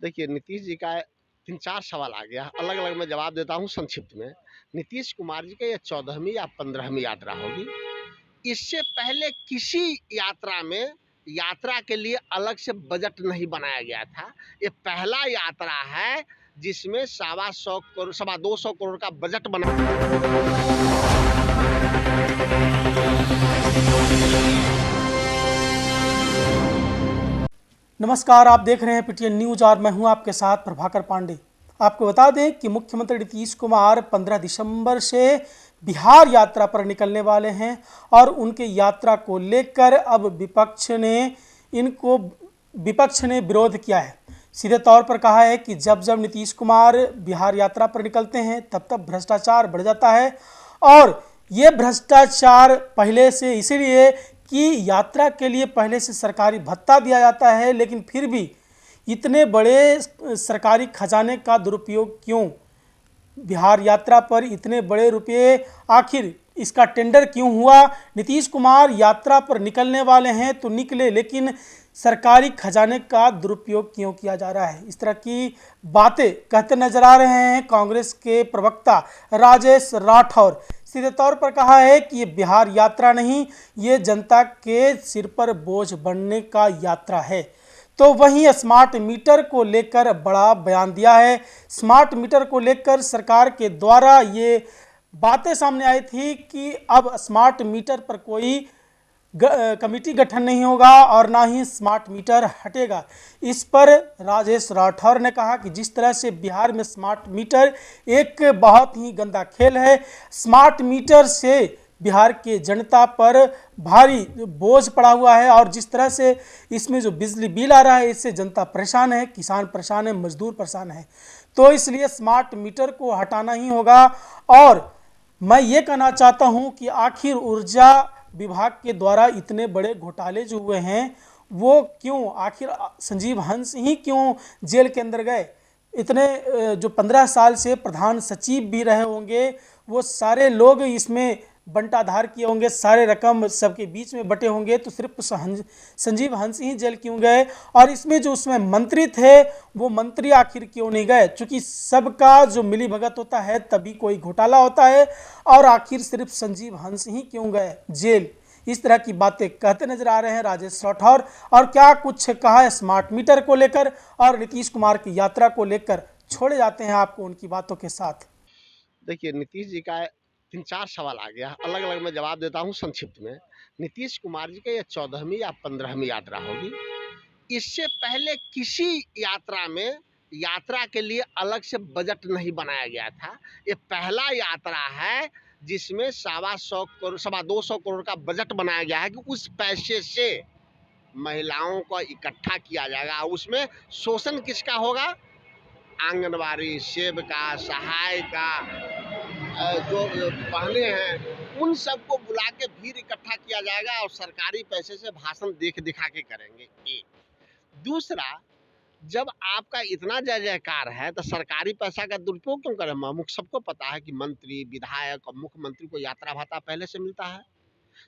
देखिए, नीतीश जी का 3-4 सवाल आ गया, अलग-अलग मैं जवाब देता हूँ संक्षिप्त में। नीतीश कुमार जी की ये 14वीं या 15वीं यात्रा होगी। इससे पहले किसी यात्रा में यात्रा के लिए अलग से बजट नहीं बनाया गया था। ये पहला यात्रा है जिसमें सवा 200 करोड़ का बजट बना। नमस्कार, आप देख रहे हैं पीटीएन न्यूज और मैं हूं आपके साथ प्रभाकर पांडे। आपको बता दें कि मुख्यमंत्री नीतीश कुमार 15 दिसंबर से बिहार यात्रा पर निकलने वाले हैं और उनके यात्रा को लेकर अब विपक्ष ने विरोध किया है। सीधे तौर पर कहा है कि जब जब नीतीश कुमार बिहार यात्रा पर निकलते हैं तब तब भ्रष्टाचार बढ़ जाता है और ये भ्रष्टाचार पहले से इसीलिए कि यात्रा के लिए पहले से सरकारी भत्ता दिया जाता है, लेकिन फिर भी इतने बड़े सरकारी खजाने का दुरुपयोग क्यों? बिहार यात्रा पर इतने बड़े रुपए आखिर इसका टेंडर क्यों हुआ? नीतीश कुमार यात्रा पर निकलने वाले हैं तो निकले, लेकिन सरकारी खजाने का दुरुपयोग क्यों किया जा रहा है? इस तरह की बातें कहते नजर आ रहे हैं कांग्रेस के प्रवक्ता राजेश राठौर। सीधे तौर पर कहा है कि ये बिहार यात्रा नहीं, ये जनता के सिर पर बोझ बनने का यात्रा है। तो वहीं स्मार्ट मीटर को लेकर बड़ा बयान दिया है। स्मार्ट मीटर को लेकर सरकार के द्वारा ये बातें सामने आई थी कि अब स्मार्ट मीटर पर कोई कमेटी गठन नहीं होगा और ना ही स्मार्ट मीटर हटेगा। इस पर राजेश राठौर ने कहा कि जिस तरह से बिहार में स्मार्ट मीटर एक बहुत ही गंदा खेल है, स्मार्ट मीटर से बिहार के जनता पर भारी बोझ पड़ा हुआ है और जिस तरह से इसमें जो बिजली बिल आ रहा है इससे जनता परेशान है, किसान परेशान है, मजदूर परेशान है। तो इसलिए स्मार्ट मीटर को हटाना ही होगा। और मैं ये कहना चाहता हूँ कि आखिर ऊर्जा विभाग के द्वारा इतने बड़े घोटाले जो हुए हैं वो क्यों, आखिर संजीव हंस ही क्यों जेल के अंदर गए? इतने जो 15 साल से प्रधान सचिव भी रहे होंगे वो सारे लोग इसमें बंटाधार किए होंगे, सारे रकम सबके बीच में बटे होंगे, तो सिर्फ संजीव हंस ही जेल क्यों गए? और इसमें जो उसमें मंत्री थे वो मंत्री आखिर क्यों नहीं गए? चूंकि सबका जो मिली भगत होता है तभी कोई घोटाला होता है, और आखिर सिर्फ संजीव हंस ही क्यों गए जेल? इस तरह की बातें कहते नजर आ रहे हैं राजेश राठौर। और क्या कुछ कहा है स्मार्ट मीटर को लेकर और नीतीश कुमार की यात्रा को लेकर, छोड़े जाते हैं आपको उनकी बातों के साथ। देखिए, नीतीश जी का 3-4 सवाल आ गया, अलग-अलग मैं जवाब देता हूँ संक्षिप्त में। नीतीश कुमार जी की ये 14वीं या 15वीं यात्रा होगी। इससे पहले किसी यात्रा में यात्रा के लिए अलग से बजट नहीं बनाया गया था। ये पहला यात्रा है जिसमें सवा 200 करोड़ का बजट बनाया गया है कि उस पैसे से महिलाओं को इकट्ठा किया जाएगा। उसमें शोषण किसका होगा? आंगनबाड़ी सेविका, सहायिका, जो बहनें हैं उन सबको बुला के भीड़ इकट्ठा किया जाएगा और सरकारी पैसे से भाषण देख दिखा के करेंगे। एक दूसरा, जब आपका इतना जय जयकार है तो सरकारी पैसा का दुरुपयोग क्यों करें? मुख्य सबको पता है कि मंत्री, विधायक और मुख्यमंत्री को यात्रा भत्ता पहले से मिलता है,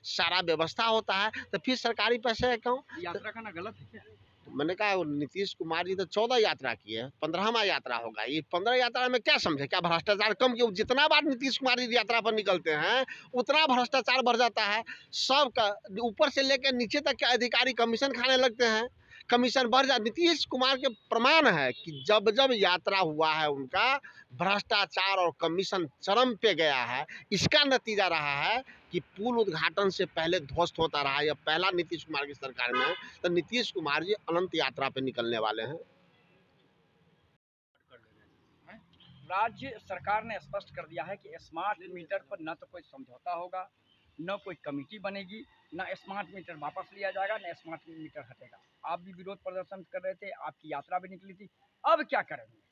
सारा व्यवस्था होता है, तो फिर सरकारी पैसे क्यों? यात्रा करना गलत है क्या? मैंने कहा नीतीश कुमार जी तो 14 यात्रा किए, 15वां यात्रा होगा। ये 15 यात्रा में क्या समझे? क्या भ्रष्टाचार कम किया? जितना बार नीतीश कुमार जी यात्रा पर निकलते हैं उतना भ्रष्टाचार बढ़ जाता है। सबका ऊपर से लेकर नीचे तक के अधिकारी कमीशन खाने लगते हैं, कमीशन बढ़ जाता। नीतीश कुमार के प्रमाण है कि जब जब यात्रा हुआ है उनका भ्रष्टाचार और कमीशन चरम पे गया है। इसका नतीजा रहा है कि पुल उद्घाटन से पहले ध्वस्त होता रहा। यह पहला नीतीश कुमार की सरकार में है। तो नीतीश कुमार जी अनंत यात्रा पे निकलने वाले हैं। राज्य सरकार ने स्पष्ट कर दिया है कि स्मार्ट मीटर पर न तो कोई समझौता होगा, न कोई कमेटी बनेगी, न स्मार्ट मीटर वापस लिया जाएगा, न स्मार्ट मीटर हटेगा। आप भी विरोध प्रदर्शन कर रहे थे, आपकी यात्रा भी निकली थी, अब क्या करेंगे?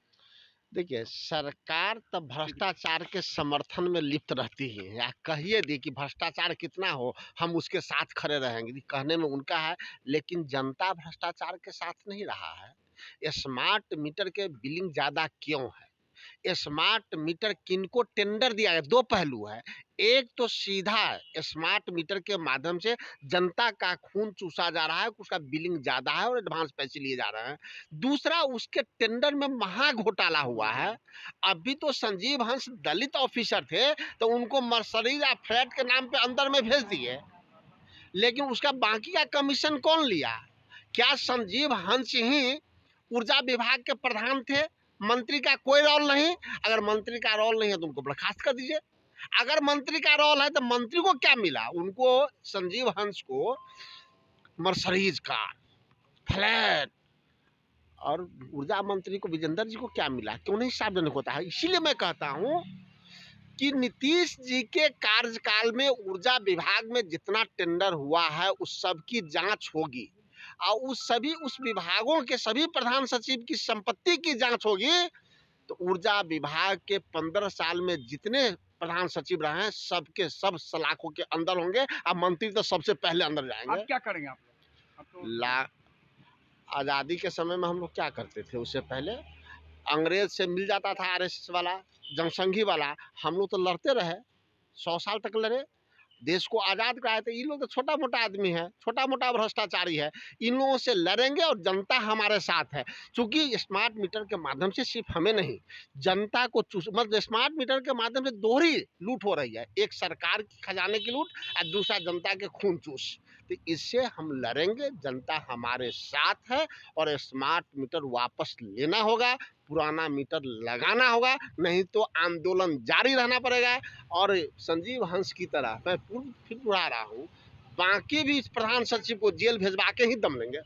देखिए, सरकार तो भ्रष्टाचार के समर्थन में लिप्त रहती ही है। या कहिए दी कि भ्रष्टाचार कितना हो हम उसके साथ खड़े रहेंगे, कहने में उनका है, लेकिन जनता भ्रष्टाचार के साथ नहीं रहा है। स्मार्ट मीटर के बिलिंग ज़्यादा क्यों है? स्मार्ट मीटर किनको टेंडर दिया गया, दो पहलू है। एक तो सीधा स्मार्ट मीटर के माध्यम से जनता का खून चूसा जा रहा है, उसका बिलिंग ज्यादा है और एडवांस पैसे लिए जा रहे हैं। दूसरा, उसके टेंडर में महा घोटाला हुआ है। अभी तो संजीव हंस दलित ऑफिसर थे तो उनको मर्सरीज या फ्लैट के नाम पे अंदर में भेज दिए, लेकिन उसका बाकी का कमीशन कौन लिया? क्या संजीव हंस ही ऊर्जा विभाग के प्रधान थे? मंत्री का कोई रोल नहीं। अगर मंत्री का रोल नहीं है तो उनको बर्खास्त कर दीजिए। अगर मंत्री का रोल है तो मंत्री को क्या मिला? उनको, संजीव हंस को मर्सरीज कार, फ्लैट, और ऊर्जा मंत्री को विजेंद्र जी को क्या मिला? क्यों नहीं सार्वजनिक होता है? इसीलिए मैं कहता हूं कि नीतीश जी के कार्यकाल में ऊर्जा विभाग में जितना टेंडर हुआ है उस सब की जांच होगी और उस विभागों के सभी प्रधान सचिव की संपत्ति की जांच होगी। तो ऊर्जा विभाग के 15 साल में जितने प्रधान सचिव रहे हैं सबके सब सलाखों के अंदर होंगे और मंत्री तो सबसे पहले अंदर जाएंगे। अब क्या करेंगे आप लोग? आज़ादी के समय में हम लोग क्या करते थे? उससे पहले अंग्रेज से मिल जाता था आरएसएस वाला, जनसंघी वाला, हम लोग तो लड़ते रहे, 100 साल तक लड़े, देश को आज़ाद कराए थे। इन लोग तो छोटा मोटा आदमी है, छोटा मोटा भ्रष्टाचारी है, इन लोगों से लड़ेंगे और जनता हमारे साथ है। क्योंकि स्मार्ट मीटर के माध्यम से सिर्फ हमें नहीं, जनता को मतलब स्मार्ट मीटर के माध्यम से दोहरी लूट हो रही है, एक सरकार की खजाने की लूट और दूसरा जनता के खून चूस। तो इससे हम लड़ेंगे, जनता हमारे साथ है और स्मार्ट मीटर वापस लेना होगा, पुराना मीटर लगाना होगा, नहीं तो आंदोलन जारी रहना पड़ेगा। और संजीव हंस की तरह मैं फिर बुला रहा हूँ, बाकी भी प्रधान सचिव को जेल भेजवा के ही दम लेंगे।